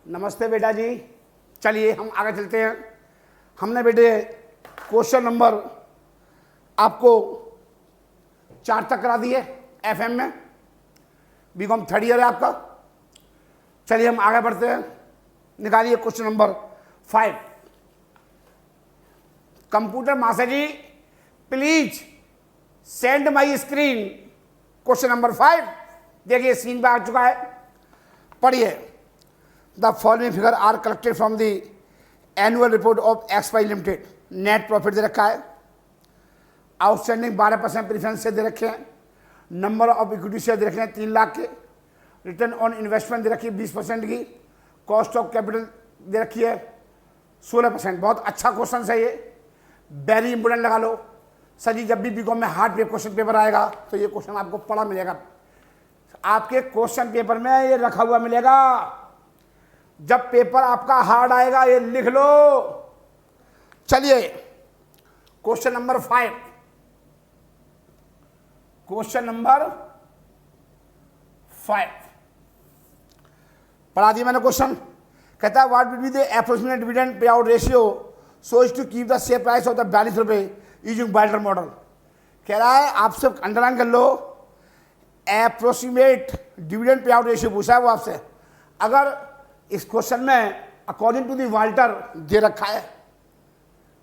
नमस्ते बेटा जी। चलिए हम आगे चलते हैं। हमने बेटे क्वेश्चन नंबर आपको 4 तक करा दिए एफएम में। बीकॉम थर्ड ईयर है आपका। चलिए हम आगे बढ़ते हैं। निकालिए question number 5। Computer master ji please send my screen question number 5। देखिए स्क्रीन पे आ चुका है, पढ़िए। The following figure are collected from the annual report of एक्सपाई लिमिटेड। नेट प्रॉफिट दे रखा है, आउटस्टैंडिंग 12% प्रीफरेंस से दे रखे हैं, नंबर ऑफ इक्विटी शेयर दे रखे हैं 3 लाख के, रिटर्न ऑन इन्वेस्टमेंट दे रखी है 20% की, कॉस्ट ऑफ कैपिटल दे रखी है 16%। बहुत अच्छा क्वेश्चन है ये, वेरी इंपोर्टेंट लगा लो सर जी। जब भी बीकॉम में हार्ड क्वेश्चन पेपर आएगा तो ये क्वेश्चन आपको पढ़ा मिलेगा, आपके क्वेश्चन पेपर में ये रखा हुआ मिलेगा। जब पेपर आपका हार्ड आएगा ये लिख लो। चलिए क्वेश्चन नंबर 5। क्वेश्चन नंबर 5 पढ़ा दिया मैंने क्वेश्चन। कहता है what will be the approximate dividend pay out ratio so as to keep the share price of the 42 रुपए यूजिंग बाल्टर मॉडल। कह रहा है आप सब अंडरलाइन कर लो, approximate dividend pay out ratio पूछा है वो आपसे। अगर इस क्वेश्चन में अकॉर्डिंग टू दी वाल्टर दे रखा है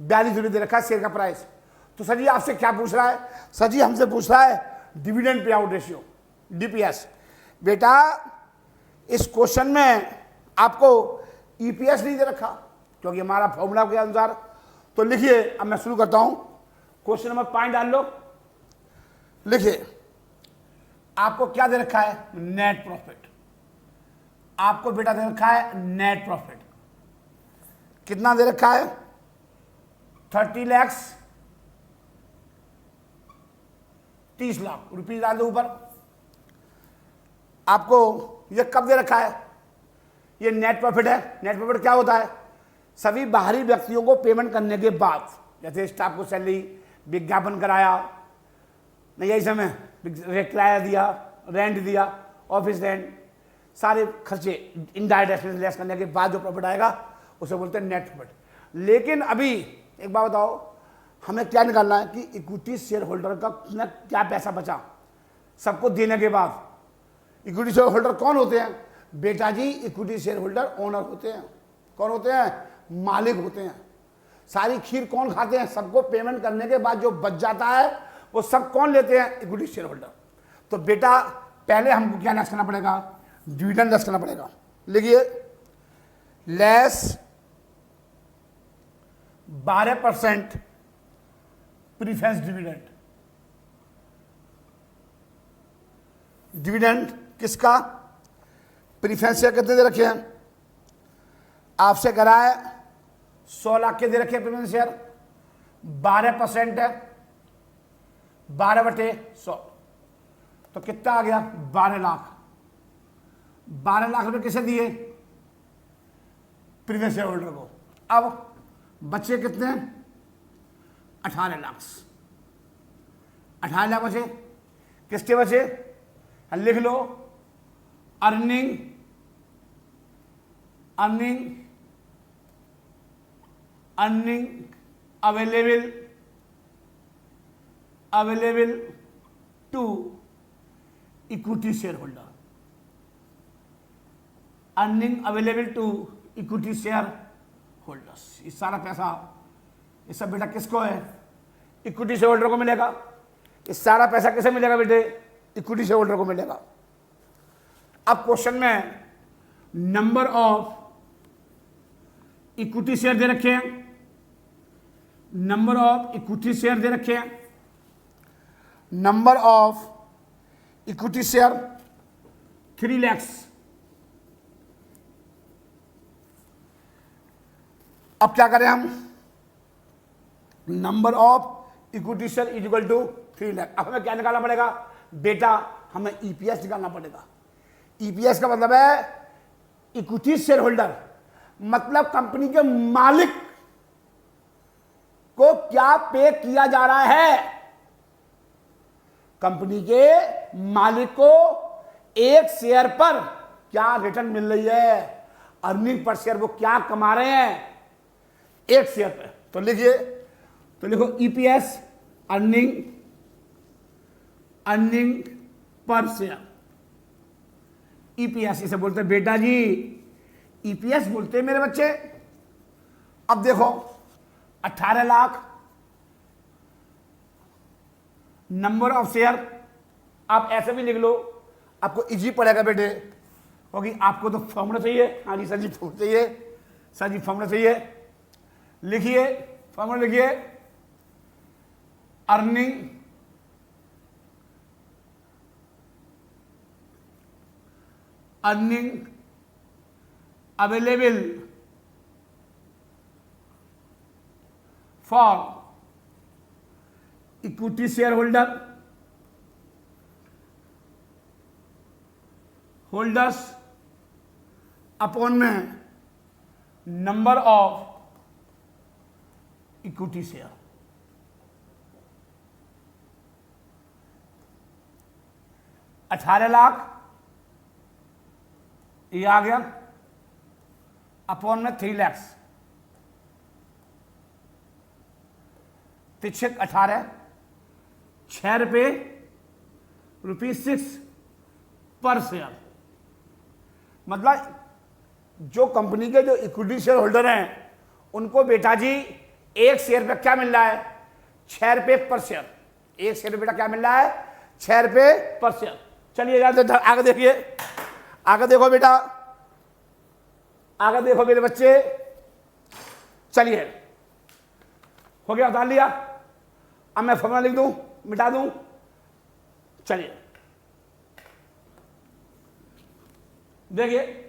42 रुपये दे रखा है शेयर का प्राइस, तो सर जी आपसे क्या पूछ रहा है? सर जी हमसे पूछ रहा है dividend pay out ratio, DPS. बेटा इस क्वेश्चन में आपको ईपीएस नहीं दे रखा क्योंकि हमारा फॉर्मूला के अनुसार। तो लिखिए, अब मैं शुरू करता हूं। क्वेश्चन नंबर 5 डाल लो। लिखिए आपको क्या दे रखा है? Net profit. आपको बेटा दे रखा है नेट प्रॉफिट। कितना दे रखा है? 30 लाख 30 लाख रुपीज डाल दो ऊपर। आपको ये कब दे रखा है? ये नेट प्रॉफिट है। नेट प्रॉफिट क्या होता है? सभी बाहरी व्यक्तियों को पेमेंट करने के बाद, जैसे स्टाफ को सैलरी, विज्ञापन कराया, नहीं यही समय किराया दिया, रेंट दिया, ऑफिस रेंट, सारे खर्चे इनडायरेक्ट एक्सपेंस लेस करने के बाद जो प्रॉफिट आएगा उसे बोलते हैं नेट प्रॉफिट। लेकिन अभी एक बात बताओ, हमें क्या निकालना है कि इक्विटी शेयर होल्डर का क्या पैसा बचा सबको देने के बाद। इक्विटी शेयर होल्डर कौन होते हैं? बेटा जी इक्विटी शेयर होल्डर ओनर होते हैं। कौन होते हैं? मालिक होते हैं। सारी खीर कौन खाते हैं? सबको पेमेंट करने के बाद जो बच जाता है वो सब कौन लेते हैं? Equity share holder. तो बेटा पहले हमको क्या लेस करना पड़ेगा? डिविडेंड लेस करना पड़ेगा। लिखिए लेस 12% प्रीफरेंस डिविडेंड। डिविडेंड किसका? प्रीफरेंस शेयर कितने दे रखे हैं? आपसे करा है 100 लाख के दे रखे हैं प्रीफरेंस शेयर, 12% है 12/100, तो कितना आ गया? 12 लाख। 12 लाख रुपए किसे दिए? प्रीफरेंस शेयर होल्डर को। अब बचे कितने? 18 लाख। 18 लाख बचे। किसके बचे? लिख लो, earning available to equity share holder. Earning available to equity share holders. ये सारा पैसा ये सब बेटा किसको है? इक्विटी शेयर होल्डर को मिलेगा। ये सारा पैसा किसे मिलेगा बेटे? इक्विटी शेयर होल्डर को मिलेगा। अब क्वेश्चन में नंबर ऑफ इक्विटी शेयर दे रखे हैं, नंबर ऑफ इक्विटी शेयर दे रखे हैं, number of equity share 3 lakh. अब क्या करें हम? Number of equity share is equal to 3 lakh. अब हमें क्या निकालना पड़ेगा? बेटा हमें ईपीएस निकालना पड़ेगा। ईपीएस का मतलब है इक्विटी शेयर होल्डर, मतलब कंपनी के मालिक को क्या पे किया जा रहा है। कंपनी के मालिक को एक शेयर पर क्या रिटर्न मिल रही है। अर्निंग पर शेयर वो क्या कमा रहे हैं एक शेयर पे। तो लिखिए, तो लिखो EPS earning per share. EPS इसे बोलते हैं बेटा जी, ईपीएस बोलते हैं मेरे बच्चे। अब देखो 18 लाख नंबर ऑफ शेयर, आप ऐसे भी लिख लो, आपको इजी पड़ेगा बेटे, क्योंकि आपको तो फॉर्मूला चाहिए। हाँ जी सर जी फॉर्मूला चाहिए, सर जी फॉर्मूला चाहिए। लिखिए फॉर्मूला, लिखिए earning available for equity share holders upon में number of equity share. $18 lakh ये आ गया अपॉन में 3 लाख, 18 ₹6 पर शेयर। मतलब जो कंपनी के जो इक्विटी शेयर होल्डर हैं उनको बेटा जी एक शेयर पे क्या मिल रहा है, ₹6 पर शेयर। एक शेयर पे बेटा क्या मिल रहा है, ₹6 पर शेयर। चलिए यार आगे देखिए, आगे देखो बेटा, आगे देखो मेरे बच्चे। चलिए हो गया, उतार लिया। अब मैं फॉर्मूला लिख दूं, मिटा दूं। चलिए देखिए,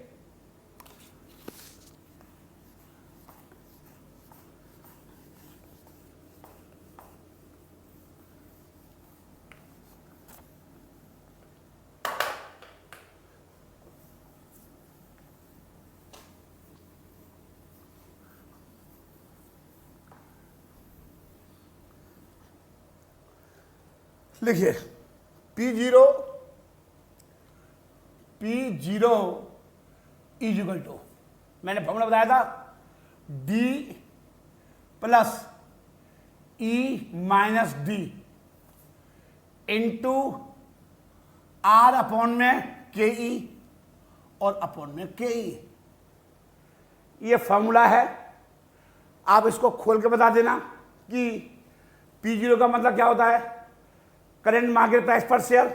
लिखिए P0 इज इक्वल टू, मैंने फॉर्मूला बताया था, D plus E-D into R upon में KE और अपॉन में KE। ये फॉर्मूला है, आप इसको खोल के बता देना कि P0 का मतलब क्या होता है, current market price per share,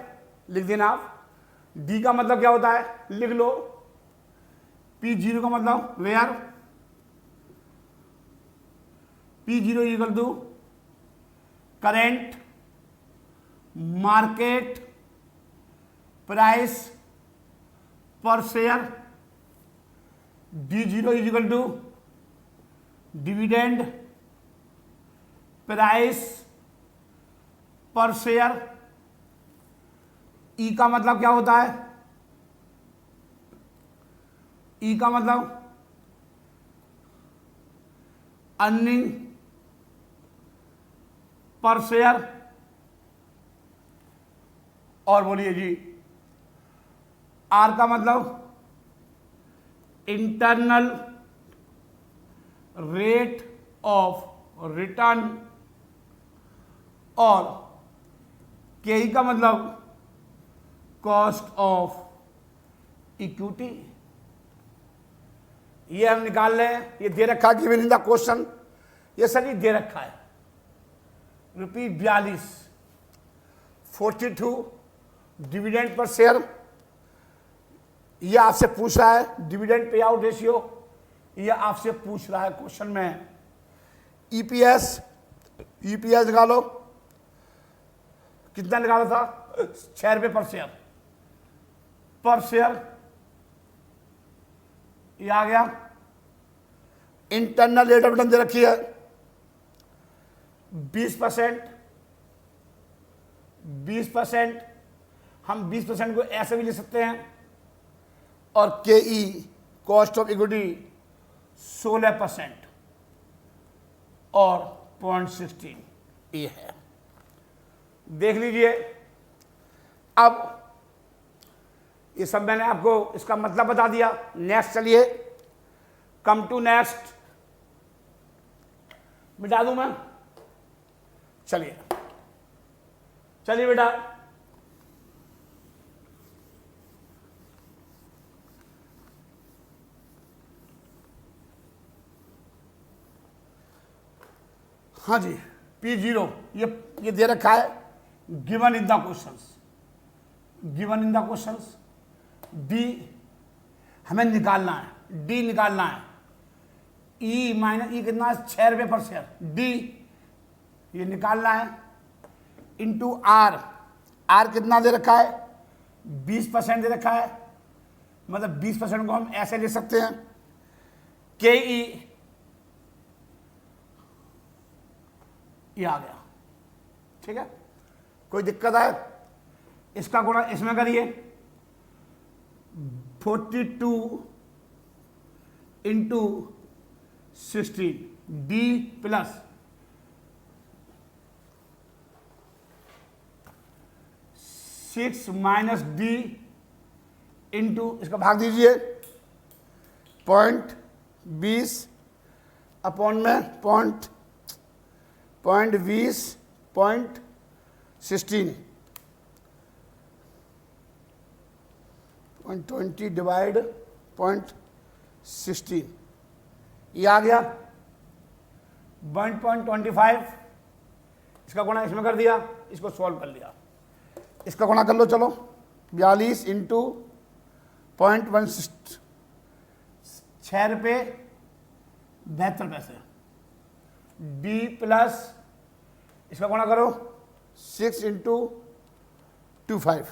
लिख देना आप। डी का मतलब क्या होता है, लिख लो। P0 का मतलब where P0 equal to current market price per share. D0 equal to dividend price per share. E का मतलब क्या होता है, ई का मतलब अर्निंग पर शेयर। और बोलिए जी, आर का मतलब इंटरनल रेट ऑफ रिटर्न। और के का मतलब कॉस्ट ऑफ इक्विटी। ये हम निकाल रहे हैं, ये दे रखा है गिवन इन द क्वेश्चन, ये सभी दे रखा है। ₹42 42 डिविडेंड पर शेयर, ये आपसे पूछ रहा है डिविडेंड पे आउट रेशियो, ये आपसे पूछ रहा है क्वेश्चन में। ईपीएस निकालो, कितना निकाला था, ₹6 पर शेयर, ये आ गया। इंटरनल रेट ऑफ रिटर्न दे रखी है 20%। हम 20% को ऐसे भी ले सकते हैं। और केई कॉस्ट ऑफ इक्विटी 16% और 0.16 ये है, देख लीजिए। अब ये सब मैंने आपको इसका मतलब बता दिया। नेक्स्ट चलिए कम टू नेक्स्ट, मिटा दूं मैं? चलिए चलिए बेटा, हाँ जी, P0 ये दे रखा है, given in the questions, given in the questions. D हमें निकालना है, डी निकालना है, ई माइनस ई कितना, 6 रुपये पर शेयर, डी ये निकालना है, इंटू आर, आर कितना दे रखा है, 20% दे रखा है, मतलब 20% को हम ऐसे ले सकते हैं, के ई, ये आ गया, ठीक है। कोई दिक्कत है? इसका गुणा इसमें करिए, 42 into 16, D plus 6 minus D into, इसका भाग दीजिए, 0.20 अपॉन में 0.20 0.16, 0.20 डिवाइड 0.16, ये आ गया 1.25। इसका गुणा इसमें कर दिया, इसको सॉल्व कर लिया, इसका गुणा कर लो, चलो 42 इंटू 0.16, 6 रुपये 72 पैसे, डी प्लस इसका गुणा करो 6 इंटू 25,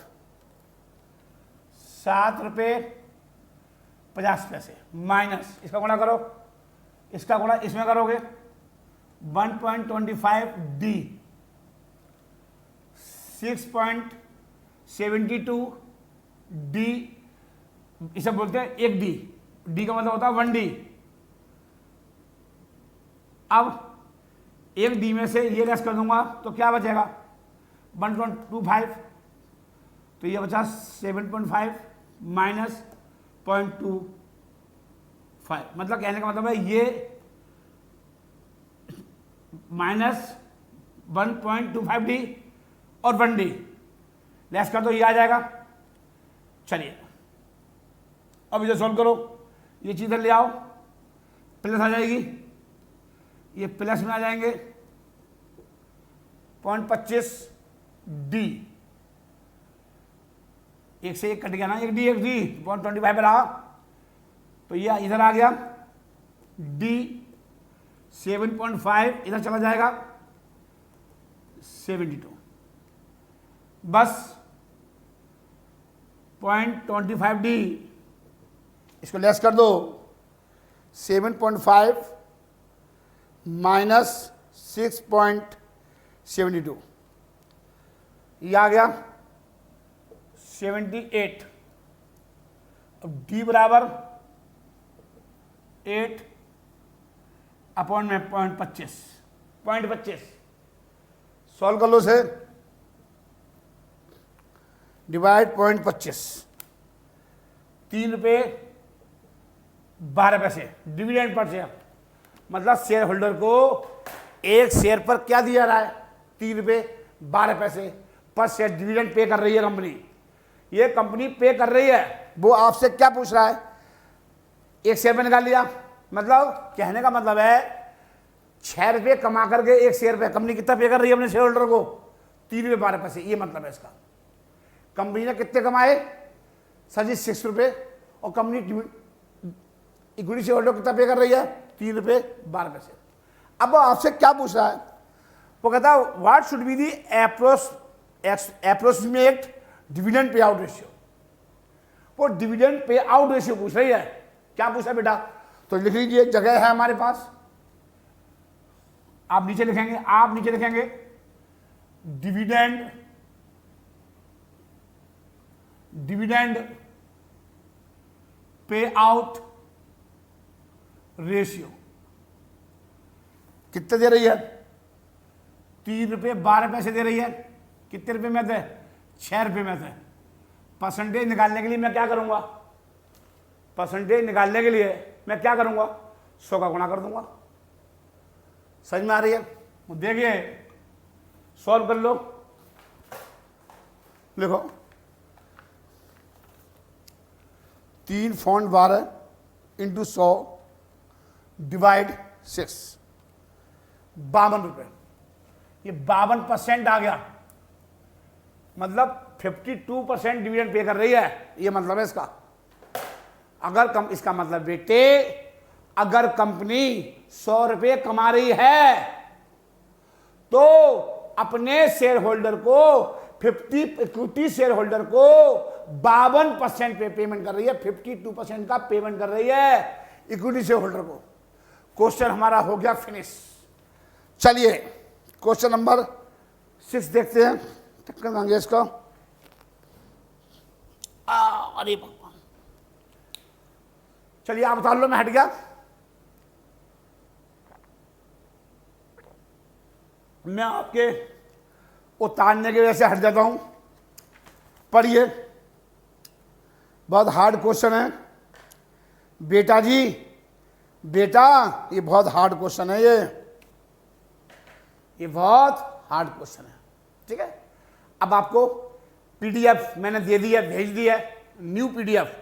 7 रुपये 50 पैसे, माइनस इसका गुणा करो, इसका गुणा इसमें करोगे 1.25 डी, 6.72 डी, इसे बोलते हैं एक डी, डी का मतलब होता है 1 डी। अब एक डी में से ये लेस कर दूंगा तो क्या बचेगा, 1.25, तो ये बचा 7.5 माइनस 0.25, मतलब कहने का मतलब है ये माइनस 1.25 डी और 1 डी लेस कर दो, ये आ जाएगा। चलिए अब इसे सॉल्व करो, ये चीज़ ले आओ, प्लस आ जाएगी, ये प्लस में आ जाएंगे 0.25 डी, एक से एक कट गया ना, एक डी 0.25 पर रहा, तो ये इधर आ गया डी 7.5, इधर चला जाएगा 72, बस 0.25 डी, इसको लेस कर दो, 7.5 माइनस 6.72, ये आ गया 78। अब डी बराबर 8 अपॉन में 0.25 सॉल्व कर लो से, डिवाइड 0.25, 3 रुपये 12 पैसे डिविडेंड पर शेयर, मतलब शेयर होल्डर को एक शेयर पर क्या दिया रहा है, 3 रुपये 12 पैसे पर शेयर डिविडेंड पे कर रही है कंपनी, ये कंपनी पे कर रही है। वो आपसे क्या पूछ रहा है, एक शेयर पे निकाल लिया, मतलब कहने का मतलब है 6 रुपये कमा करके एक शेयर पे कंपनी कितना पे कर रही है अपने शेयर होल्डर को, 3 रुपये 12 पैसे, ये मतलब है इसका। कंपनी ने कितने कमाए सर जी, 6 रुपये, और कंपनी इक्विटी शेयर होल्डर कितना पे कर रही है, 3 रुपये 12 पैसे। अब वो आपसे क्या पूछ रहा है, वो कहता है what should be the approximate dividend pay out ratio. वो डिविडेंड पे आउट रेशियो पूछ रही है। क्या पूछा बेटा, तो लिख लीजिए, जगह है हमारे पास, आप नीचे लिखेंगे, डिविडेंड पे आउट रेशियो कितने दे रही है, 3 रुपये 12 पैसे दे रही है, कितने रुपए में थे, 6 रुपये में थे। परसेंटेज निकालने के लिए मैं क्या करूंगा, परसेंटेज निकालने के लिए मैं क्या करूंगा, 100 का गुणा कर दूंगा। समझ में आ रही है? देखिए सॉल्व कर लो, देखो 3.12 इंटू 100 डिवाइड 6, 52 रुपये। ये 52% आ गया, मतलब 52% डिविडेंड पे कर रही है, ये मतलब है इसका। अगर इसका मतलब बेटे, अगर कंपनी 100 रुपये कमा रही है तो अपने शेयर होल्डर को 50 इक्विटी शेयर होल्डर को 52% पे पेमेंट कर रही है, 52% का पेमेंट कर रही है इक्विटी शेयर होल्डर को। क्वेश्चन हमारा हो गया फिनिश। चलिए क्वेश्चन नंबर 6 देखते हैं, टक्कर देंगे इसका। अरे भगवान, चलिए आप उतार लो, मैं हट गया। मैं आपके उतारने की वजह से हट जाता हूं। पढ़िए, बहुत हार्ड क्वेश्चन है बेटा जी, बेटा ये बहुत हार्ड क्वेश्चन है, ये बहुत हार्ड क्वेश्चन है। ठीक है, अब आपको पीडीएफ मैंने दे दी है, भेज दी है, न्यू पीडीएफ।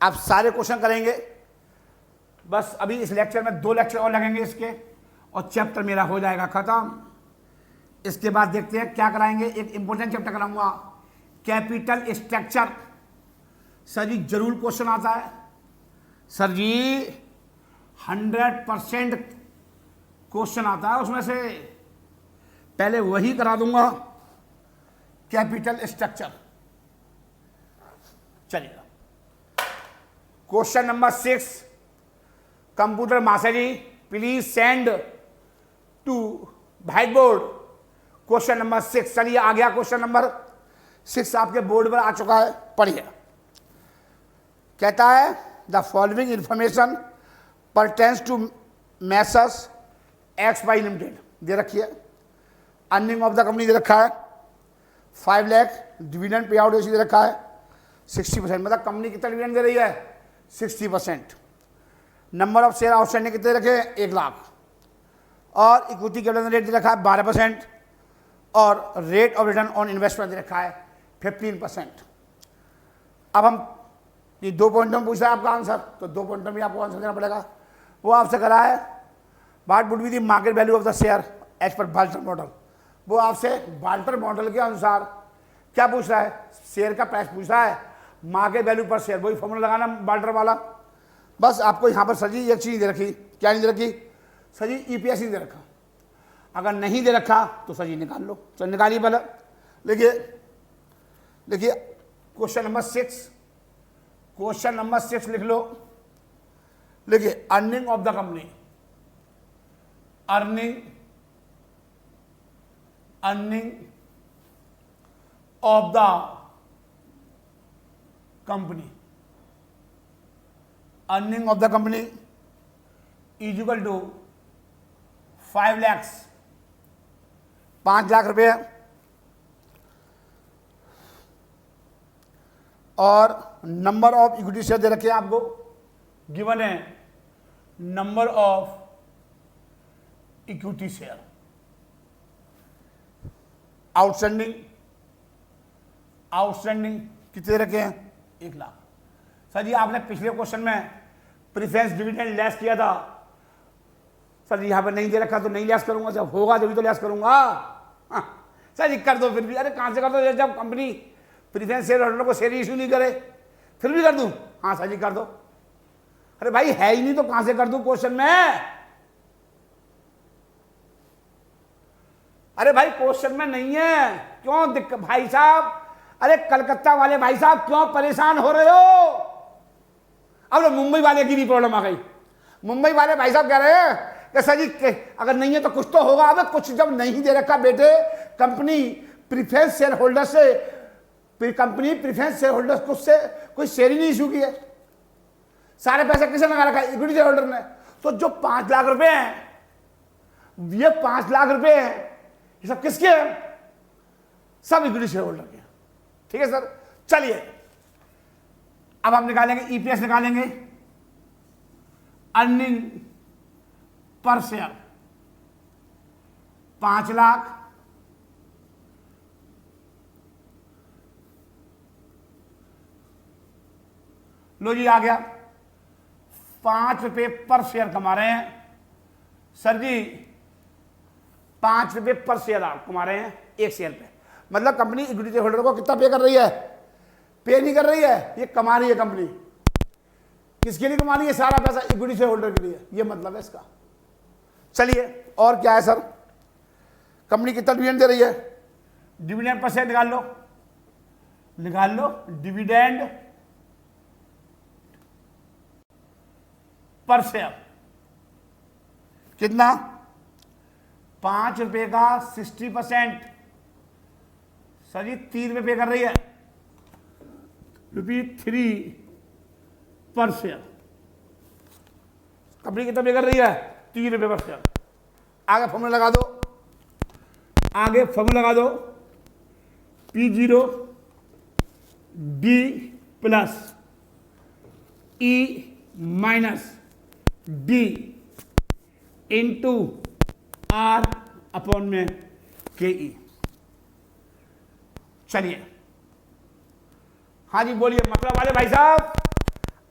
आप सारे क्वेश्चन करेंगे, बस अभी इस लेक्चर में 2 लेक्चर और लगेंगे इसके, और चैप्टर मेरा हो जाएगा खत्म। इसके बाद देखते हैं क्या कराएंगे। एक इंपॉर्टेंट चैप्टर कराऊंगा, कैपिटल स्ट्रक्चर। सर जी जरूर क्वेश्चन आता है, सर जी 100% क्वेश्चन आता है उसमें से, पहले वही करा दूंगा, कैपिटल स्ट्रक्चर। चलिए question number 6, computer master ji please send to white board question number 6। चलिए आ गया क्वेश्चन नंबर 6 आपके बोर्ड पर आ चुका है, पढ़िए। कहता है the following information pertains to messrs X Y limited, दे रखी है। अर्निंग ऑफ द कंपनी दे रखा है 5 lakh, dividend pay out ratio दे रखा है 60%, मतलब कंपनी कितना डिविडेंड दे रही है 60%। नंबर ऑफ शेयर आउटस्टैंडिंग कितने रखे 1 लाख, और इक्विटी कैपिटल रेट दे रखा है 12%, और rate of return on investment दे रखा है 15%। अब हम ये 2 पॉइंटों में पूछ रहा है आपका आंसर, तो 2 पॉइंटों में आपको आंसर देना पड़ेगा। वो आपसे करा है what would be the market value of the share as per Walter model. वो आपसे बाल्टर मॉडल के अनुसार क्या पूछ रहा है, शेयर का प्राइस पूछ रहा है, मार्केट वैल्यू पर शेयर, वही फॉर्मूला लगाना बाल्टर वाला। बस आपको यहाँ पर सर जी एक चीज़ दे रखी, क्या नहीं दे रखी सर जी, EPS नहीं दे रखा। अगर नहीं दे रखा तो सर जी निकाल लो, तो निकालिए पहले। देखिए क्वेश्चन नंबर 6, क्वेश्चन नंबर 6 लिख लो। देखिए earning of the company, earning of the company, earning of the company is equal to 5 lakh, 5 lakh रुपए, और नंबर ऑफ इक्विटी शेयर दे रखे हैं आपको, गिवन है number of equity share. Outstanding कितने रखे हैं 1 लाख। सर जी आपने पिछले क्वेश्चन में प्रीफरेंस डिविडेंड लेस किया था, सर जी यहाँ पर नहीं दे रखा तो नहीं लेस करूंगा, जब होगा जब तो लेस करूंगा। सर जी कर दो फिर भी, अरे कहाँ से कर दो, जब कंपनी प्रीफरेंस शेयर होल्डर को शेयर इशू नहीं करे फिर भी कर दूं। हाँ सर जी कर दो। अरे भाई है ही नहीं तो कहां से कर दूं क्वेश्चन में, अरे भाई क्वेश्चन में नहीं है, क्यों दिक्कत भाई साहब, अरे कलकत्ता वाले भाई साहब क्यों परेशान हो रहे हो। अब तो मुंबई वाले की भी प्रॉब्लम आ गई, मुंबई वाले भाई साहब कह रहे हैं कि सर जी अगर नहीं है तो कुछ तो होगा। अब कुछ जब नहीं दे रखा बेटे, कंपनी प्रीफरेंस शेयर होल्डर से, कंपनी प्रीफरेंस शेयर होल्डर को से कोई शेयर ही नहीं इशू की है, सारे पैसे किसे लगा रखा है इक्विटी शेयर होल्डर ने। तो जो 5 लाख रुपए हैं, ये 5 लाख रुपए हैं, ये सब किसके हैं, सब इक्विटी शेयर होल्डर के। ठीक है सर, चलिए अब हम निकालेंगे ईपीएस निकालेंगे। अर्निंग पर शेयर 5 लाख, लो जी आ गया, 5 रुपए पर शेयर कमा रहे हैं सर जी, 5 रुपए पर शेयर आप कमा रहे हैं एक शेयर पे। मतलब कंपनी इक्विटी होल्डर को कितना पे कर रही है? पे नहीं कर रही है, ये कमा रही है कंपनी। किसके लिए कमा रही है? सारा पैसा इक्विटी शेयर होल्डर के लिए, ये मतलब है इसका। चलिए और क्या है सर, कंपनी कितना डिविडेंड दे रही है? डिविडेंड पर शेयर निकाल लो, निकाल लो डिविडेंड पर शेयर कितना? 5 रुपए का 60% सर जी 3 रुपए पे कर रही है, ₹3 पर शेयर। कंपनी कितना पे कर रही है? 3 रुपए पर शेयर। आगे फॉर्मूला लगा दो, आगे फॉर्मूला लगा दो, P0 D plus E minus D into R upon में KE। चलिए हाँ जी बोलिए मतलब वाले भाई साहब,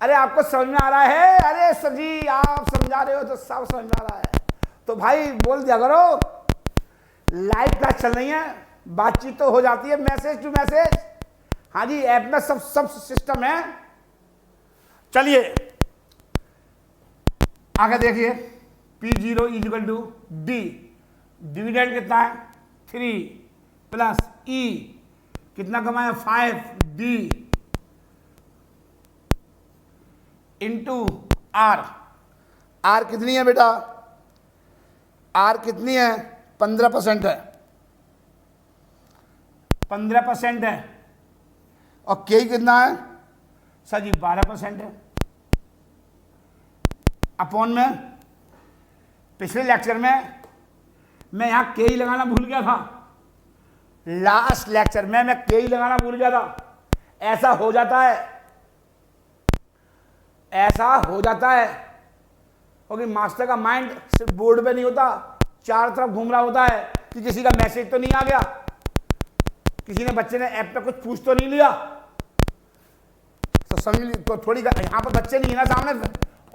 अरे आपको समझ में आ रहा है? अरे सर जी आप समझा रहे हो तो सब समझ में आ रहा है, तो भाई बोल दिया करो। लाइव क्लास चल रही है, बातचीत तो हो जाती है मैसेज टू मैसेज। हाँ जी ऐप में सब सिस्टम है। चलिए आगे देखिए, P0 is equal to D, dividend कितना है? 3 प्लस E कितना कमाया? 5D into R। R कितनी है बेटा? R कितनी है? 15% है, 15% है। और K कितना है सर जी? 12% है। अपॉन में पिछले लेक्चर में मैं यहां के ही लगाना भूल गया था, लास्ट लेक्चर में मैं के ही लगाना भूल गया था। ऐसा हो जाता है, ऐसा हो जाता है क्योंकि मास्टर का माइंड सिर्फ बोर्ड पे नहीं होता, चारों तरफ घूम रहा होता है कि किसी का मैसेज तो नहीं आ गया, किसी ने बच्चे ने ऐप पे कुछ पूछ तो नहीं लिया। तो समझ तो थोड़ी, यहां पर बच्चे नहीं है ना सामने,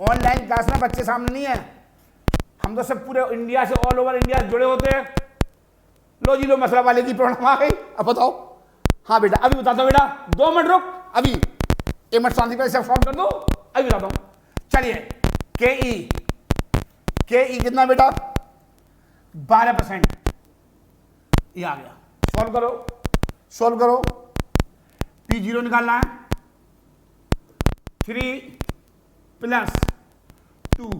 ऑनलाइन क्लास में बच्चे सामने नहीं है, हम तो सब पूरे इंडिया से, ऑल ओवर इंडिया जुड़े होते हैं। लो जी लो मसला वाले की प्रॉब्लम आ गई, अब बताओ। हाँ बेटा अभी बताता हूँ बेटा, 2 मिनट रुक, अभी 1 मिनट शांति पे सॉल्व कर दो, अभी बताता हूँ। चलिए के ई कितना बेटा? 12%। ये आ गया, सॉल्व करो, सॉल्व करो। P0 निकालना है, 3 प्लस 2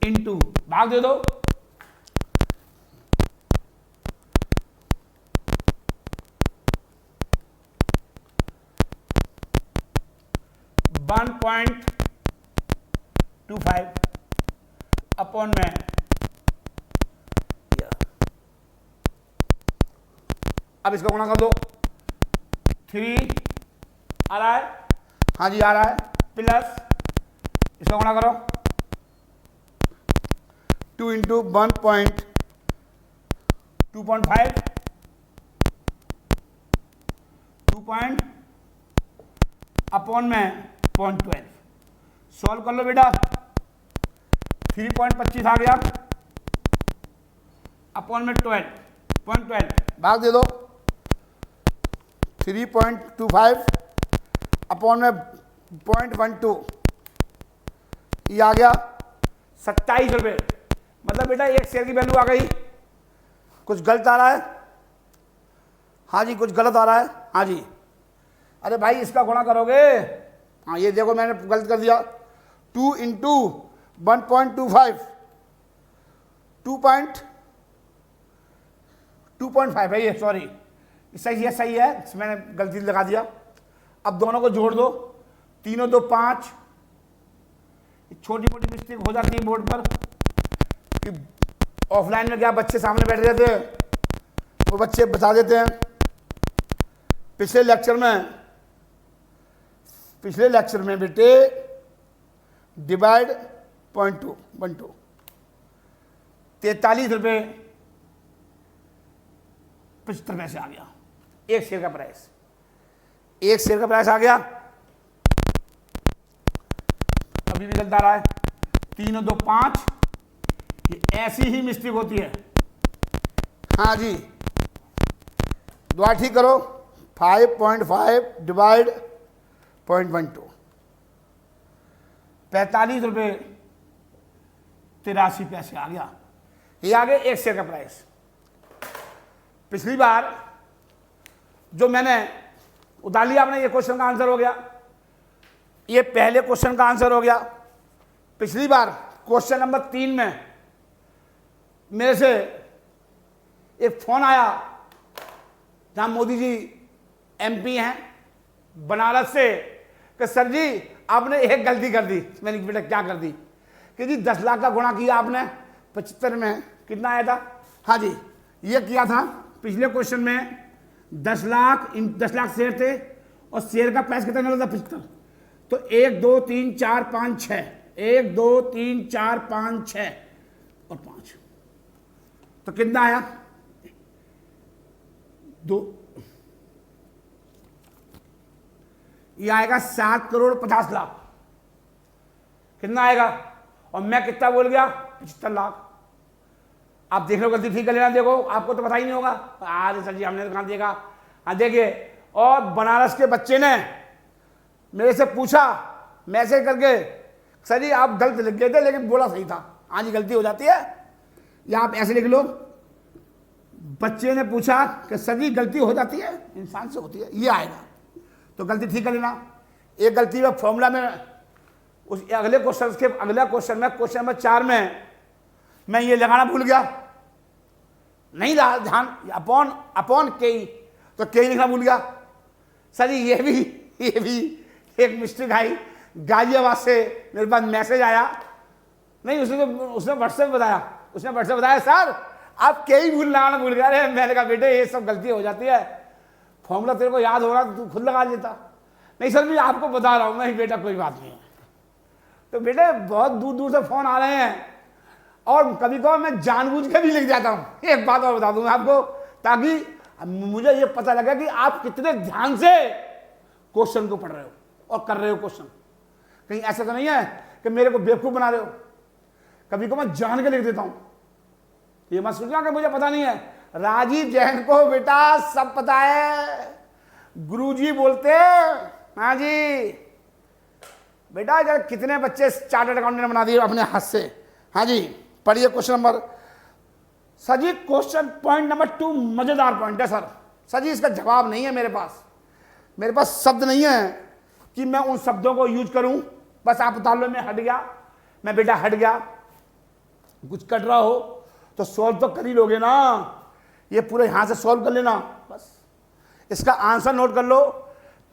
इंटू भाग दे दो, $1.25 अपॉन में अब इसका गुणा कर दो, 3 आ रहा है, हाँ जी आ रहा है, प्लस इसका गुणा करो 2 इंटू 1.2.5 2 अपॉन में 0.12। सॉल्व कर लो बेटा, 3.25 आ गया, अपॉन में 0.12 भाग दे दो, 3.25 अपॉन में 0.12, ये आ गया 27 रुपये। मतलब बेटा एक शेयर की वैल्यू आ गई। कुछ गलत आ रहा है? हाँ जी कुछ गलत आ रहा है, हाँ जी। अरे भाई इसका गुणा करोगे, हाँ ये देखो मैंने गलत कर दिया, 2 इंटू 1.25 2.5 है ये, सॉरी सही है, मैंने गलती लगा दिया। अब दोनों को जोड़ दो, तीनों 2 5, छोटी मोटी मिस्टेक हो जाती है बोर्ड पर कि ऑफलाइन में क्या बच्चे सामने बैठ जाते हैं, वो बच्चे बता देते हैं। पिछले लेक्चर में बेटे डिवाइड 0.2 ₹43.75 आ गया एक शेयर का प्राइस। एक शेयर का प्राइस आ गया, अभी भी चलता रहा है 3 और 2 5। ये ऐसी ही मिस्टेक होती है। हाँ जी, दोबारा ठीक करो। 5.5 डिवाइड 0.12 ₹45.83 आ गया। ये आ गया एक शेयर का प्राइस। पिछली बार जो मैंने उतार लिया आपने, ये क्वेश्चन का आंसर हो गया, ये पहले क्वेश्चन का आंसर हो गया। पिछली बार क्वेश्चन नंबर 3 में मेरे से एक फोन आया, जहां मोदी जी एमपी हैं बनारस से, कि सर जी आपने एक गलती कर दी। मैंने कहा बेटा क्या कर दी? कि जी 10 लाख का गुणा किया आपने 75 में, कितना आया था? हाँ जी, ये किया था पिछले क्वेश्चन में। 10 लाख शेयर थे और शेयर का प्राइस कितना मिला था? 75। तो 1 2 3 4 5 6, 1 2 3 4 5 6 और 5, तो कितना आया? 2। ये आएगा 7,50,00,000। कितना आएगा? और मैं कितना बोल गया? 75 लाख। आप देख लो, गलती ठीक कर लेना। देखो आपको तो पता ही नहीं होगा। आज सर जी हमने तो कहाँ देखा। हाँ देखिए, और बनारस के बच्चे ने मेरे से पूछा मैसेज करके, सर जी आप गलत लिख गए थे लेकिन बोला सही था। हाँ जी, गलती हो जाती है, या आप ऐसे लिख लो। बच्चे ने पूछा कि सर जी गलती हो जाती है, इंसान से होती है, ये आएगा। तो गलती ठीक कर लेना। एक गलती में फॉर्मूला में उस अगले क्वेश्चन के अगला क्वेश्चन में, क्वेश्चन नंबर 4 में मैं ये लगाना भूल गया, नहीं रहा ध्यान, अपॉन के, तो के लिखना भूल गया। सर जी ये भी एक मिस्टेक आई। गाजियाबाद से मेरे पास मैसेज आया, नहीं उसने व्हाट्सएप बताया सर आप के ही लगाना भूल गया। अरे मैंने कहा बेटे ये सब गलती हो जाती है, फॉर्मूला तेरे को याद हो रहा तो तू खुद लगा लेता। नहीं सर मैं आपको बता रहा हूँ। नहीं बेटा कोई बात नहीं है। तो बेटे बहुत दूर दूर से फोन आ रहे हैं, और कभी कभी मैं जानबूझ के भी लिख जाता हूँ। एक बात और बता दूंगा आपको, ताकि मुझे ये पता लगा कि आप कितने ध्यान से क्वेश्चन को पढ़ रहे हो और कर रहे हो क्वेश्चन। कहीं ऐसा तो नहीं है कि मेरे को बेवकूफ बना रहे हो। कभी कभी मैं जान के लिख देता हूँ, ये मत सोचना कि मुझे पता नहीं है। राजीव जैन को बेटा सब पता है, गुरुजी बोलते। हाँ जी बेटा, जरा कितने बच्चे चार्टर्ड अकाउंटेंट बना दिए अपने हाथ से। हाँ जी, पढ़िए क्वेश्चन नंबर। सर जी क्वेश्चन पॉइंट नंबर 2 मजेदार पॉइंट है सर। सर जी इसका जवाब नहीं है मेरे पास शब्द नहीं है कि मैं उन शब्दों को यूज करूं। बस आप उतार लो, मैं हट गया, मैं बेटा हट गया। कुछ कट रहा हो तो सॉल्व तो कर ही लोगे ना, ये पूरे यहां से सॉल्व कर लेना। बस इसका आंसर नोट कर लो,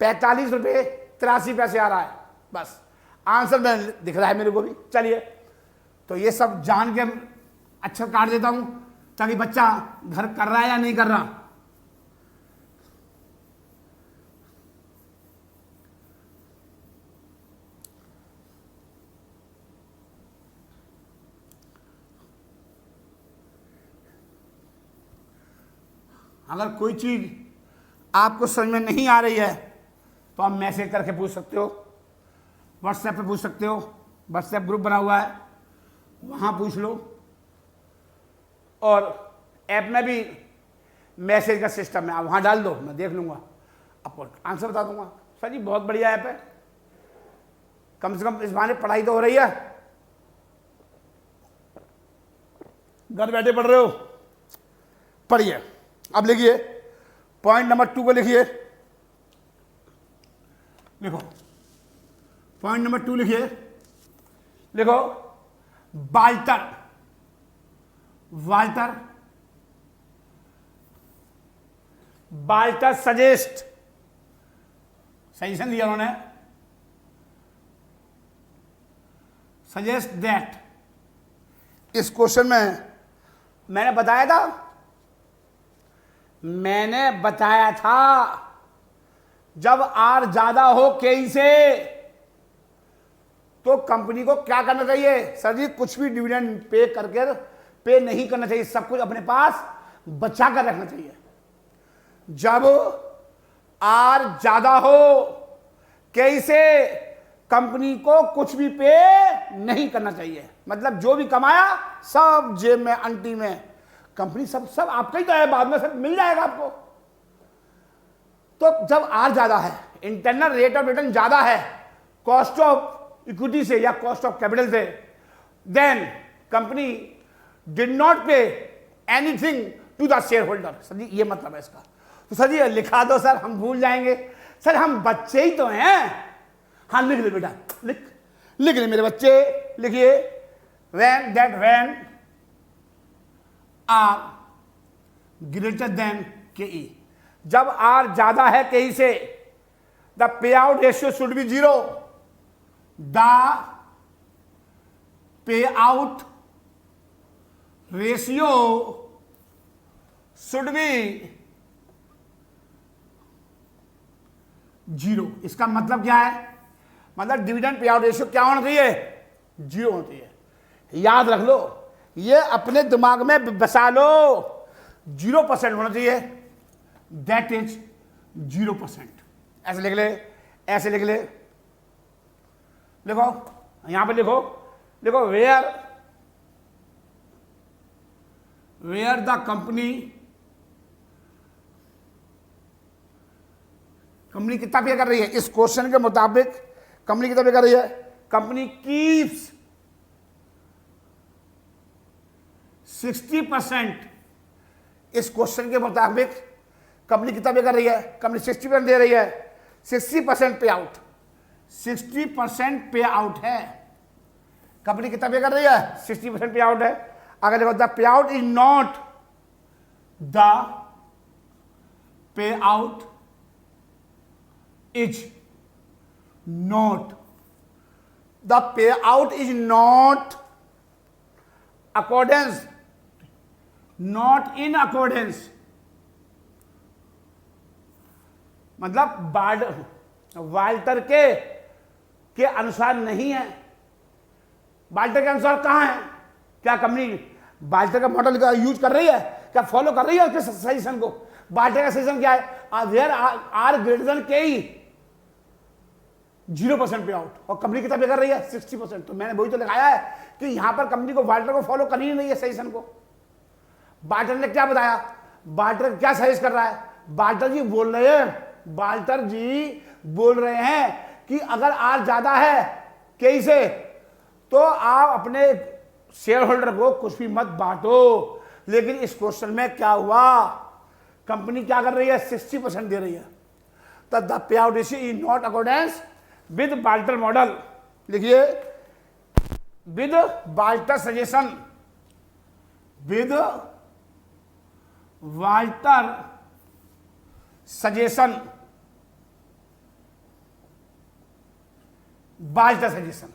₹45.83 आ रहा है। बस आंसर में दिख रहा है मेरे को भी। चलिए, तो ये सब जान के अक्षर काट देता हूं, ताकि बच्चा घर कर रहा है या नहीं कर रहा। अगर कोई चीज आपको समझ में नहीं आ रही है तो आप मैसेज करके पूछ सकते हो, व्हाट्सएप पे पूछ सकते हो। व्हाट्सएप ग्रुप बना हुआ है, वहां पूछ लो। और ऐप में भी मैसेज का सिस्टम है, आप वहां डाल दो, मैं देख लूंगा, आपको आंसर बता दूंगा। सर जी बहुत बढ़िया ऐप है, कम से कम इस बहाने पढ़ाई तो हो रही है। घर बैठे पढ़ रहे हो, पढ़िए। अब लिखिए पॉइंट नंबर 2 को लिखिए, लिखो पॉइंट नंबर 2 लिखिए, लिखो वाल्टर सजेस्ट, सजेशन दिया उन्होंने, सजेस्ट दैट। इस क्वेश्चन में मैंने बताया था जब आर ज्यादा हो के से तो कंपनी को क्या करना चाहिए सर जी? कुछ भी डिविडेंड पे करके पे नहीं करना चाहिए, सब कुछ अपने पास बचा कर रखना चाहिए। जब आर ज्यादा हो कैसे कंपनी को कुछ भी पे नहीं करना चाहिए, मतलब जो भी कमाया सब जेब में अंटी में, कंपनी सब आपका ही तो है, बाद में सब मिल जाएगा आपको। तो जब आर ज्यादा है, इंटरनल रेट ऑफ रिटर्न ज्यादा है कॉस्ट ऑफ इक्विटी से या कॉस्ट ऑफ कैपिटल से, then company did not pay anything to the share holder. Sir जी ये मतलब है इसका, तो सर जी लिखा दो सर, हम भूल जाएंगे। सर हम बच्चे ही तो हैं। हाँ लिख ले बेटा, लिख ले मेरे बच्चे, लिखिए when are greater than K ई, जब आर ज्यादा है के ई से, the pay out ratio should be 0, the pay out ratio should be 0। इसका मतलब क्या है? मतलब डिविडेंड पे आउट रेशियो क्या होना चाहिए? 0 होना चाहिए। याद रख लो, ये अपने दिमाग में बसा लो, 0% होना चाहिए, दैट इज 0%। ऐसे लिख ले, ऐसे लिख ले, लिखो यहां पे लिखो वेयर द कंपनी कितना पे कर रही है? इस क्वेश्चन के मुताबिक कंपनी कितना पे कर रही है? Company keeps 60%। इस क्वेश्चन के मुताबिक कंपनी कितना पे कर रही है? कंपनी 60% दे रही है, 60% पे आउट, 60% पे आउट है। कंपनी कितना पे कर रही है? 60% पे आउट है। अगर देखो the pay out is not, the pay out is not, the payout is not accordance, not in accordance, मतलब वाल्टर के अनुसार नहीं है। वाल्टर के अनुसार कहां है? क्या कंपनी वाल्टर का मॉडल का यूज कर रही है? क्या फॉलो कर रही है उसके सजेशन को? वाल्टर का सजेशन क्या है? Where are greater than K E, 0% pay out, और कंपनी कितना पे कर रही है? 60%। तो मैंने वही तो लगाया है कि यहां पर कंपनी को वाल्टर को फॉलो करनी ही नहीं है सजेशन को। वाल्टर ने क्या बताया? वाल्टर क्या सजेस्ट कर रहा है? वाल्टर जी बोल रहे हैं कि अगर आर ज्यादा है के से, तो आप अपने शेयर होल्डर को कुछ भी मत बांटो। लेकिन इस क्वेश्चन में क्या हुआ? कंपनी क्या कर रही है? 60% दे रही है। तो the pay out ratio is not accordance with Walter model. लिखिए with Walter suggestion, with Walter suggestion, Walter suggestion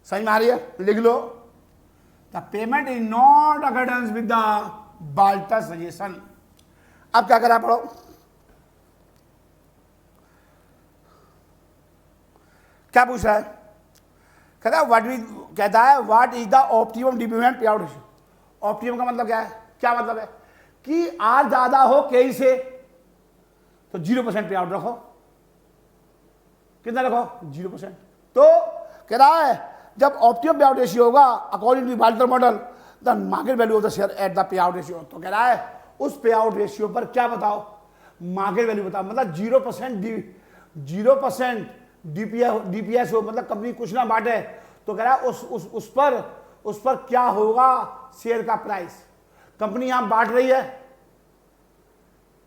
समझ में आ रही है? लिख लो the payment is not accordance with the Walter suggestion. अब क्या करा पढ़ो, क्या पूछ रहा है? कहता है what is the optimum dividend pay out ratio. Optimum का मतलब क्या है? क्या मतलब है कि आर ज्यादा हो के से, तो 0% पे आउट रखो। कितना रखो? 0%। तो कह रहा है जब ऑप्टिमम पे आउट रेशियो होगा according to Walter model, the market value of the share at the pay out ratio. तो कह रहा है उस पे आउट रेशियो पर क्या बताओ? मार्केट वैल्यू बताओ। मतलब 0% डीपीएस हो, मतलब कंपनी कुछ ना बांटे, तो कह रहा है उस पर क्या होगा शेयर का प्राइस। कंपनी यहां बांट रही है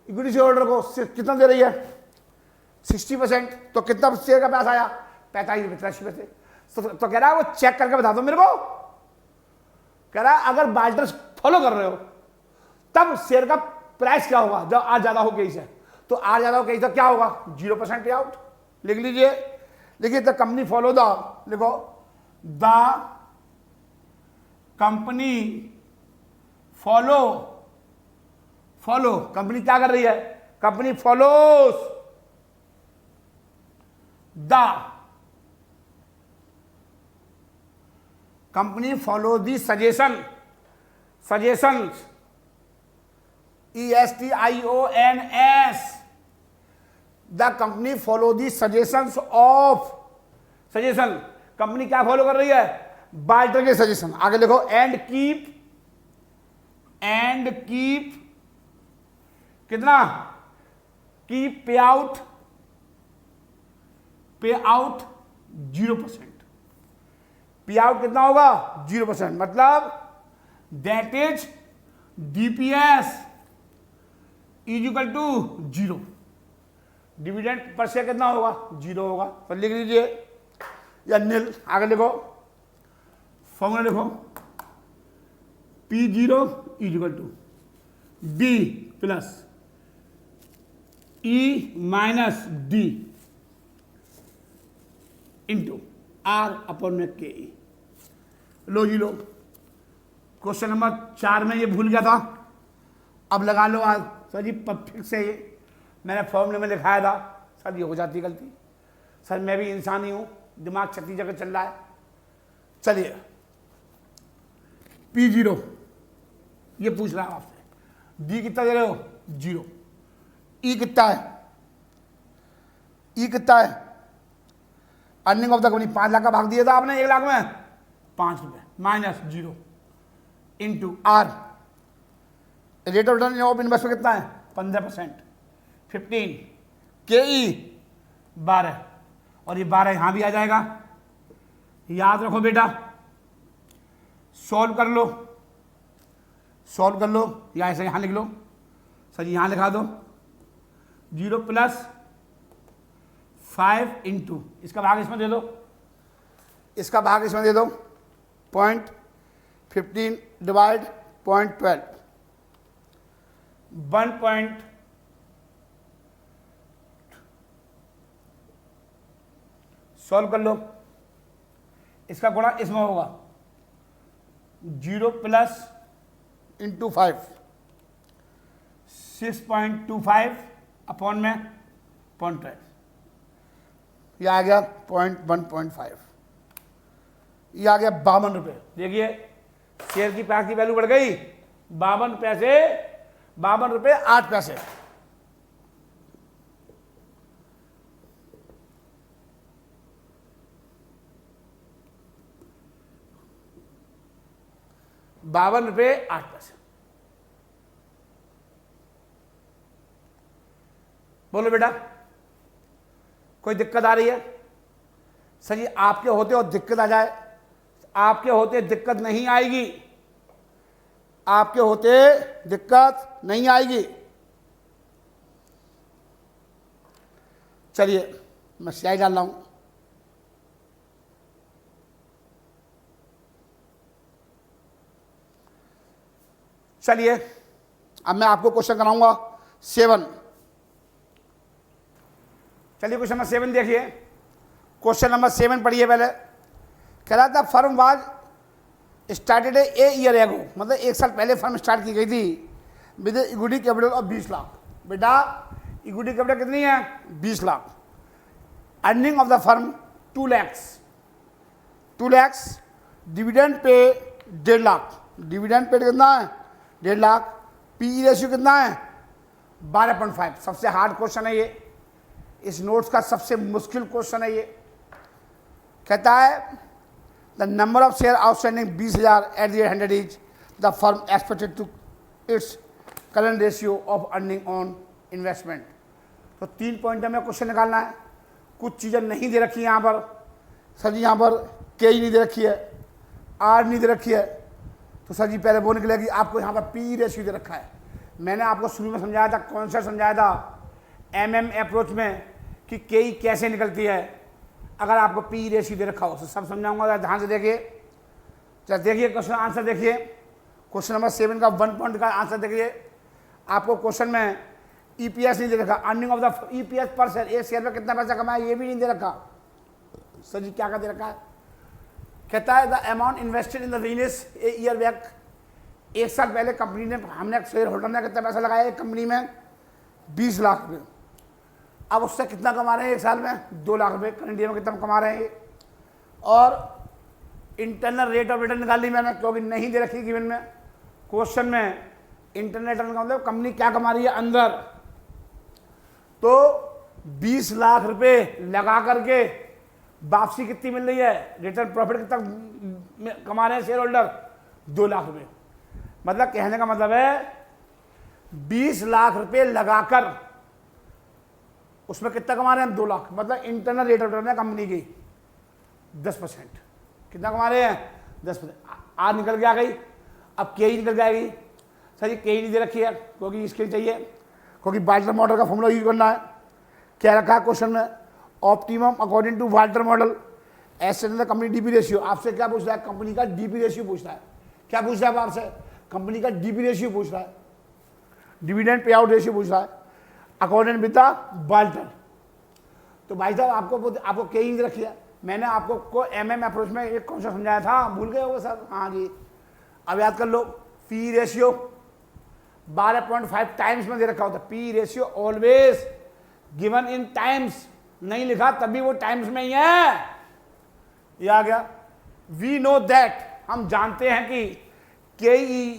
इक्विटी शेयर होल्डर को, कितना दे रही है? 60%। तो कितना शेयर का प्राइस आया? 45 रुपये। तो कह रहा है वो चेक करके बता दो मेरे को। कह रहा है अगर वाल्टर फॉलो कर रहे हो तब शेयर का प्राइस क्या होगा जब आज ज्यादा हो गई से? तो आज ज्यादा हो गई तो क्या होगा? 0% पे आउट। लिख लीजिए, लिखिए द कंपनी फॉलो द, लिखो द कंपनी फॉलो कंपनी क्या कर रही है? Company follows the company follow the suggestions ESTIONS, the company follow the suggestions of, suggestion company क्या फॉलो कर रही है, बाल्टर के सजेशन। आगे देखो, एंड कीप कितना, keep pay out 0%। Pay out कितना होगा, 0%, मतलब that is DPS is equal to 0। Dividend per share कितना होगा, 0 होगा। तो लिख लीजिए या नील। आगे लिखो, फॉर्मूला लिखो, P0 is equal to D plus E minus D into R upon में KE। लो जी लो, क्वेश्चन नंबर 4 में ये भूल गया था, अब लगा लो आज। सर जी फिर से ये मैंने फॉर्मूले में लिखाया था, सर ये हो जाती गलती। सर मैं भी इंसान ही हूँ, दिमाग 36 जगह चल रहा है। चलिए, P0 ये पूछ रहा है आपसे, D कितना दे रहे हो, 0। E कितना है, earning of the company 5 lakh का भाग दिया था आपने 1 लाख में, 5 रुपए minus 0 into R, rate of return of investment कितना है, 15%, 15, KE 12, और ये 12 यहां भी आ जाएगा। याद रखो बेटा, सॉल्व कर लो, या ऐसे यहां लिख लो। सर यहां लिखा दो, 0 प्लस 5 इंटू, इसका भाग इसमें दे दो, 0.15 डिवाइड 0.12, 1. सॉल्व कर लो, इसका गुणा इसमें होगा, 0 प्लस इंटू 5, 6.25 अपॉन में 0.12, यह आ गया 0.1.5, यह आ गया 52 रुपये। देखिए शेयर की पैसे की वैल्यू बढ़ गई, 52 पैसे, 52 रुपये 8 पैसे। ₹52.08। बोलो बेटा, कोई दिक्कत आ रही है? सर जी आपके होते और दिक्कत आ जाए, आपके होते दिक्कत नहीं आएगी, आपके होते दिक्कत नहीं आएगी। चलिए मैं स्याही डाल रहा हूं। चलिए अब मैं आपको क्वेश्चन कराऊंगा 7। चलिए क्वेश्चन नंबर 7 देखिए। क्वेश्चन नंबर 7 पढ़िए पहले। कह रहा था firm was started a year ago, मतलब 1 साल पहले फर्म स्टार्ट की गई थी with equity capital of 20 lakh. बेटा इक्विटी कैपिटल कितनी है? 20 lakh. Earning of the firm 2 lakh. Dividend पे 1.5 लाख। डिविडेंड पे कितना है? 1.5 लाख। पी रेशियो कितना है? 12.5। सबसे हार्ड क्वेश्चन है ये, इस नोट्स का सबसे मुश्किल क्वेश्चन है ये। कहता है the number of share outstanding 20,000 at the 100 is the firm expected to its current ratio of earning on investment. तो 3 पॉइंट में क्वेश्चन निकालना है। कुछ चीज़ें नहीं दे रखी यहाँ पर, सर जी यहाँ पर के नहीं दे रखी है, आर नहीं दे रखी है, तो सर जी पहले वो निकलेगी। आपको यहाँ पर पी रेशियो दे रखा है। मैंने आपको शुरू में समझाया था, कॉन्सेप्ट समझाया था MM अप्रोच में कि के कैसे निकलती है। अगर आपको पी रेशियो दे रखा हो तो सब समझाऊंगा, ध्यान से देखिए। चल देखिए क्वेश्चन आंसर देखिए। क्वेश्चन नंबर 7 का 1 पॉइंट का आंसर देखिए। आपको क्वेश्चन में EPS नहीं दे रखा, अर्निंग ऑफ द EPS पर शेयर, एक शेयर में कितना पैसा कमाया ये भी नहीं दे रखा। सर जी क्या दे रखा है? कहता है the amount invested in the business a year back. 1 साल पहले कंपनी ने, हमने शेयर होल्डर ने कितना पैसा लगाया एक कंपनी में? 20 लाख रुपये। अब उससे कितना कमा रहे हैं 1 साल में? 2 लाख रुपये। करंट ईयर में कितना कमा रहे हैं? और इंटरनल रेट ऑफ रिटर्न निकाल ली मैंने, क्योंकि नहीं दे रखी गिवन में। क्वेश्चन में इंटरनल रिटर्न का मतलब कंपनी क्या कमा रही है अंदर। तो 20 लाख रुपए लगा करके वापसी कितनी मिल रही है, रिटर्न प्रॉफिट कितना कमा रहे हैं शेयर होल्डर, 2 लाख रुपए। मतलब कहने का मतलब है 20 लाख रुपए लगाकर उसमें कितना कमा रहे हैं, 2 लाख। मतलब इंटरनल रेट ऑफ रिटर्न है कंपनी की 10%। कितना कमा रहे हैं, 10%। आर निकल के आ गई। अब के निकल के आएगी। सर ये के नहीं दे रखी है, क्योंकि इसके लिए चाहिए, क्योंकि वाल्टर मॉडल का फॉर्मूला यूज करना है। क्या रखा है क्वेश्चन में, optimum according to Walter model as company DP ratio. आपसे क्या पूछ रहा है, कंपनी का डीपी रेशियो पूछ रहा है। क्या पूछ रहा है आपसे, कंपनी का डीपी रेशियो पूछ रहा है, डिविडेंड पे आउट रेशियो पूछ रहा है अकॉर्डिंग विद द वाल्टर। तो भाई साहब आपको के ही रखी है। मैंने आपको एमएम अप्रोच में एक कॉन्सेप्ट समझाया था, भूल गए होगा सर। हाँ जी, अब याद कर लो। पी रेशियो 12.5 टाइम्स में दे रखा होता है। P ratio always given in times, नहीं लिखा तभी वो टाइम्स में ही है। ये आ गया। वी नो दैट, हम जानते हैं कि के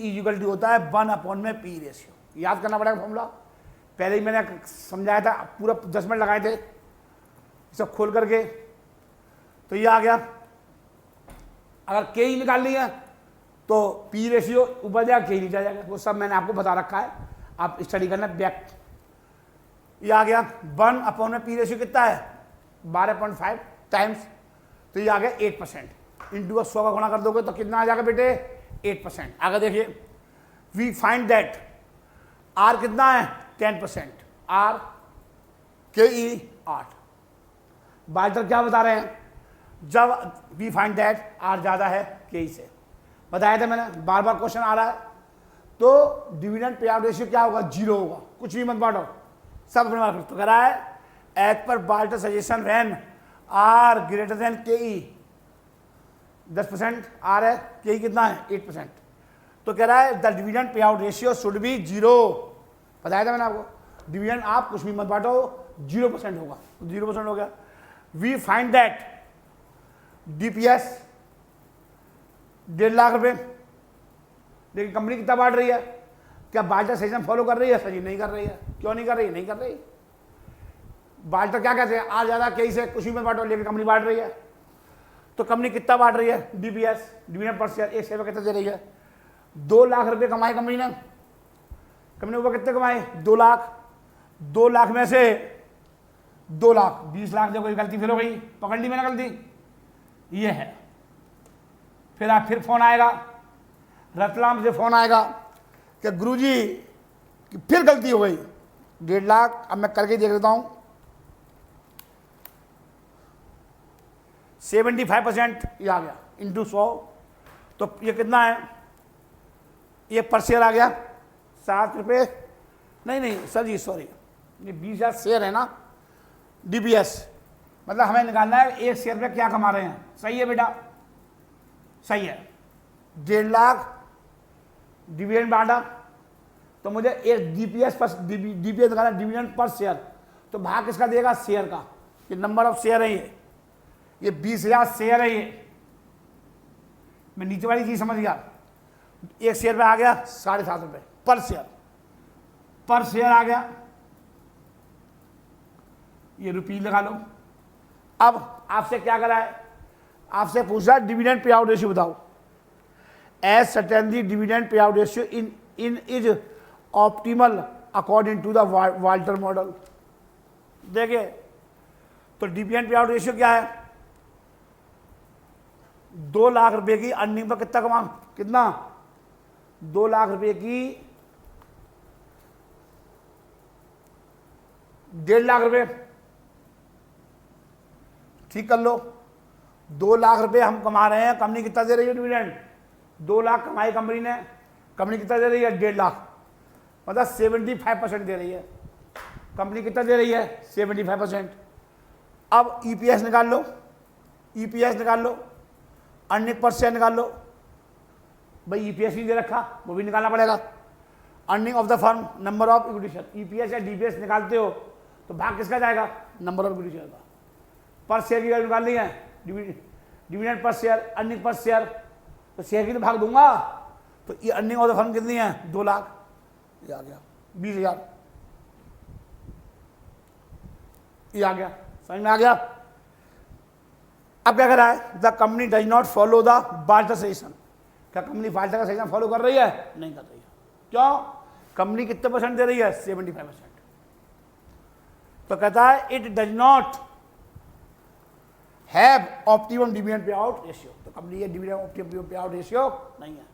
इक्वल टू होता है 1 में पी रेशियो। याद करना पड़ेगा फॉर्मूला, पहले ही मैंने समझाया था, पूरा 10 मिनट लगाए थे सब खोल करके। तो ये आ गया। अगर के ही निकाल लिया तो पी रेशियो ऊपर जाएगा, के नीचे जाएगा। वो सब मैंने आपको बता रखा है, आप स्टडी करना बैक। ये आ गया 1 में पी रेशियो कितना है, 12.5 टाइम्स। तो ये आ गया 8%। इंटू 100 का गुणा कर दोगे तो कितना आ जाएगा बेटे, 8%। आगे देखिए, वी फाइंड दैट आर कितना है, 10%। आर के ई 8। वाल्टर क्या बता रहे हैं, जब वी फाइंड दैट आर ज्यादा है के ई से। बताया था मैंने, बार बार क्वेश्चन आ रहा है। तो डिविडेंड पे आउट रेशियो क्या होगा, 0 होगा। कुछ भी मत बांटो, सब अपने मार्क तो करा है। एज पर Walter suggestion when R greater than K E, 10% are है, के ई कितना है, 8%। तो कह रहा है the dividend pay out ratio should be 0। बताया था मैंने आपको, डिविडेंड आप कुछ भी मत बांटो, 0% होगा। 0% हो गया। We find that DPS 1.5 lakh रुपए। लेकिन कंपनी कितना बांट रही है, क्या वाल्टर सजेशन फॉलो कर रही है, सही नहीं कर रही है। क्यों नहीं कर रही, नहीं कर रही। वाल्टर क्या कहते हैं, आज ज्यादा कहीं से कुछ भी मत बांटो, लेकिन कंपनी बांट रही है। तो कंपनी कितना बांट रही है, डीपीएस डिविडेंड पर शेयर एक शेयर में कितना दे रही है, 2 लाख रुपए कमाए कंपनी ने। कंपनी ऊपर कितने कमाए, 2 लाख। 2 लाख में से 2 लाख 20 लाख देखो, गलती फिर हो गई, पकड़ ली मैंने गलती, ये है। फिर आप फिर फोन आएगा, रतलाम से फोन आएगा कि गुरुजी कि फिर गलती हो गई, 1.5 लाख। अब मैं करके देख लेता हूं, 75% ये आ गया इंटू 100। तो ये कितना है, ये पर शेयर आ गया 7 रुपये। नहीं सर जी सॉरी, ये 20,000 शेयर है ना डीपीएस। मतलब हमें निकालना है एक शेयर पे क्या कमा रहे हैं। सही है बेटा, सही है। 1.5 लाख डिविडेंड बांटा, तो मुझे एक डीपीएस निकालना, डिविडेंड पर शेयर। तो भाग किसका देगा, शेयर का। ये नंबर ऑफ शेयर है, ये 20,000 शेयर है। ये मैं नीचे वाली चीज समझ गया। एक शेयर पे आ गया 7.5 रुपये पर शेयर। पर शेयर आ गया, ये रुपये लगा लो। अब आपसे क्या करा है, आपसे पूछा डिविडेंड पे आउट रेशियो बताओ। As certainly dividend pay out ratio in is optimal according to the Walter model. देखिए, तो डिविडेंड पे आउट रेशियो क्या है, 2 लाख रुपए की अर्निंग पर कितना कमा, कितना 2 लाख रुपए की 1.5 लाख रुपए। ठीक कर लो, 2 लाख रुपए हम कमा रहे हैं, कंपनी कितना दे रही है डिविडेंड, 2 लाख कमाई कंपनी ने, कंपनी कितना दे रही है 1.5 लाख। मतलब 75% दे रही है कंपनी। कितना दे रही है, 75%। अब ईपीएस निकाल लो, ईपीएस निकाल लो, अर्निंग पर शेयर निकाल लो। भाई ईपीएस नहीं दे रखा, वो भी निकालना पड़ेगा। Earning of the firm, number of equity share. EPS या डीपीएस निकालते हो तो भाग किसका जाएगा, नंबर ऑफ इक्विटी शेयर का। पर शेयर की वैल्यू निकाल ली है, dividend per share, earning per share, तो शेयर की तो भाग दूंगा, तो ये अर्निंग ऑफ द फर्म कितनी है 2 लाख, ये आ गया 20,000, ये आ गया, समझ में आ गया। अब क्या कर रहा है, the company does not follow the barter suggestion, क्या कंपनी बार्टर का सजेशन फॉलो कर रही है, नहीं कर रही है, क्यों, कंपनी कितने परसेंट दे रही है 75%, तो कहता है it does not have optimum dividend pay out ratio, तो कंपनी ये dividend optimum pay out ratio नहीं है,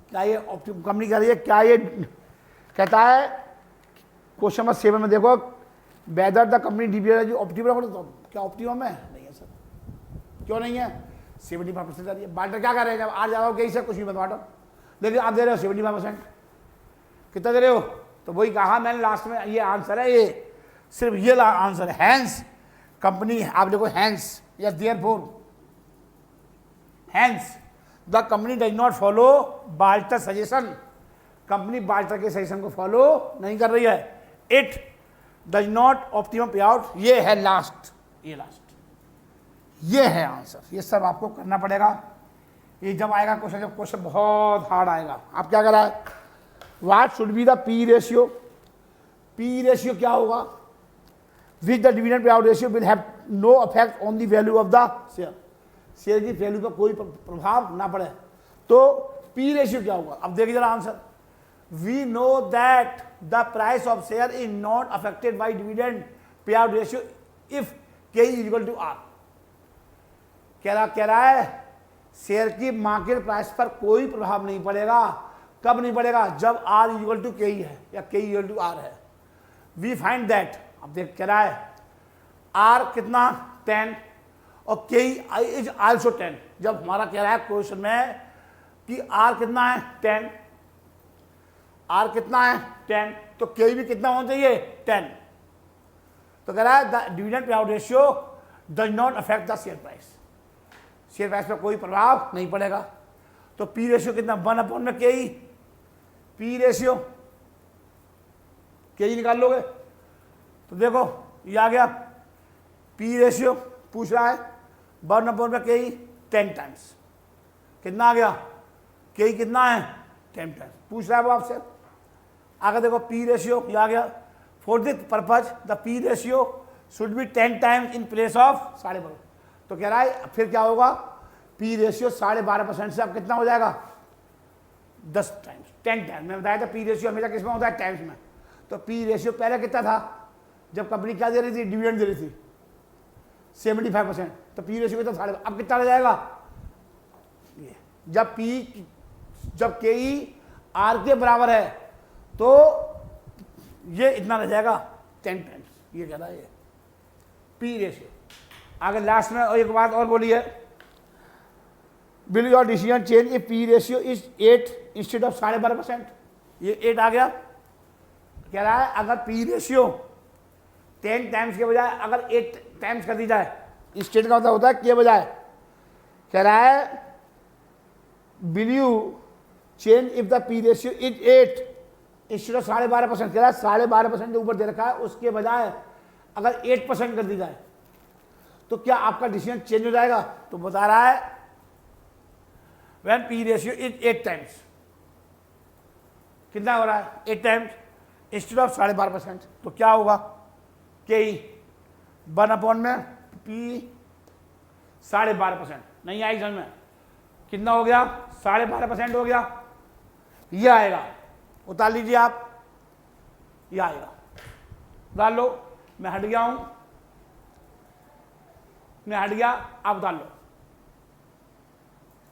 क्या ये ऑप्टिमम कंपनी कह रही है, क्या ये कहता है क्वेश्चन नंबर 7 में देखो, whether the company dividend optimum, तो क्या ऑप्टिमम है, नहीं है सर, क्यों नहीं है, 75% दे रही है, बार्टर क्या कर रहे हैं, जब आ जाओ कहीं से कुछ भी मत बांटो, लेकिन आप दे रहे हो 75%, कितना दे रहे हो, तो वही कहा मैंने लास्ट में, ये आंसर है, ये सिर्फ ये आंसर है, हैंस कंपनी, आप देखो hence, yes therefore hence the company does not follow Walter suggestion, company Walter के सजेशन को फॉलो नहीं कर रही है, it does not optimum pay out, ये है लास्ट, ये लास्ट, ये है आंसर, ये सब आपको करना पड़ेगा, ये जब आएगा क्वेश्चन, जब क्वेश्चन बहुत हार्ड आएगा, आप क्या करा है, what should be the P ratio, P ratio क्या होगा, which the dividend pay out ratio will have no effect on the value of the share, share की वैल्यू पर कोई प्रभाव ना पड़े, तो पी रेशियो क्या होगा, अब देखिए जरा answer, we know that the price of share is not affected by dividend pay out ratio if K is equal to R, कह रहा है शेयर की मार्केट प्राइस पर कोई प्रभाव नहीं पड़ेगा, कब नहीं पड़ेगा, जब आर इक्वल टू के है या के इक्वल टू आर है, वी फाइंड दैट, अब देख कह रहा है आर कितना 10 और के इज आल्सो 10, जब हमारा कह रहा है क्वेश्चन में कि आर कितना है 10, आर कितना है 10, तो के भी कितना होना चाहिए 10, तो कह रहा है the dividend pay out ratio does not affect the share price, share price पर कोई प्रभाव नहीं पड़ेगा, तो पी रेशियो कितना 1 में के, पी रेशियो के निकाल लोगे, तो देखो ये आ गया, पी रेशियो पूछ रहा है 1 में के 10 टाइम्स, कितना आ गया, के कितना है 10 टाइम्स, पूछ रहा है वो आपसे, आगे देखो पी रेशियो ये आ गया, for this purpose the P ratio should be 10 times in place of 12.5, तो कह रहा है फिर क्या होगा, पी रेशियो 12.5% से अब कितना हो जाएगा 10 टाइम्स, 10 टाइम्स, मैं बताया था पी रेशियो हमेशा किस में होता है टाइम्स में, तो पी रेशियो पहले कितना था, जब कंपनी क्या दे रही थी, डिविडेंड दे रही थी 75%, तो पी रेशियो कितना 12.5, अब कितना रह जाएगा, ये जब के ई आर के बराबर है तो ये इतना रह जाएगा 10 टाइम्स, ये कह रहा है ये पी रेशियो। आगे लास्ट में एक बात और बोली है, will your decision change if P ratio is 8 instead of 12.5%, ये 8 आ गया, कह रहा है अगर पी रेशियो 10 टाइम्स के बजाय अगर 8 टाइम्स कर दी जाए, स्टेट का मतलब होता है के बजाय, कह रहा है will you change if the P ratio is 8 instead of 12.5%, कह रहा है 12.5% जो ऊपर दे रखा है उसके बजाय अगर 8% कर दी जाए तो क्या आपका डिसीजन चेंज हो जाएगा, तो बता रहा है when P ratio is 8 times, कितना हो रहा है 8 टाइम्स इंस्टेड ऑफ 12.5%, तो क्या होगा के 1 में पी 12.5%, नहीं आई समझ में, कितना हो गया 12.5% हो गया, ये आएगा, उतार लीजिए आप, ये आएगा, डाल लो, मैं हट गया हूं, मैं हट गया, आप डाल लो।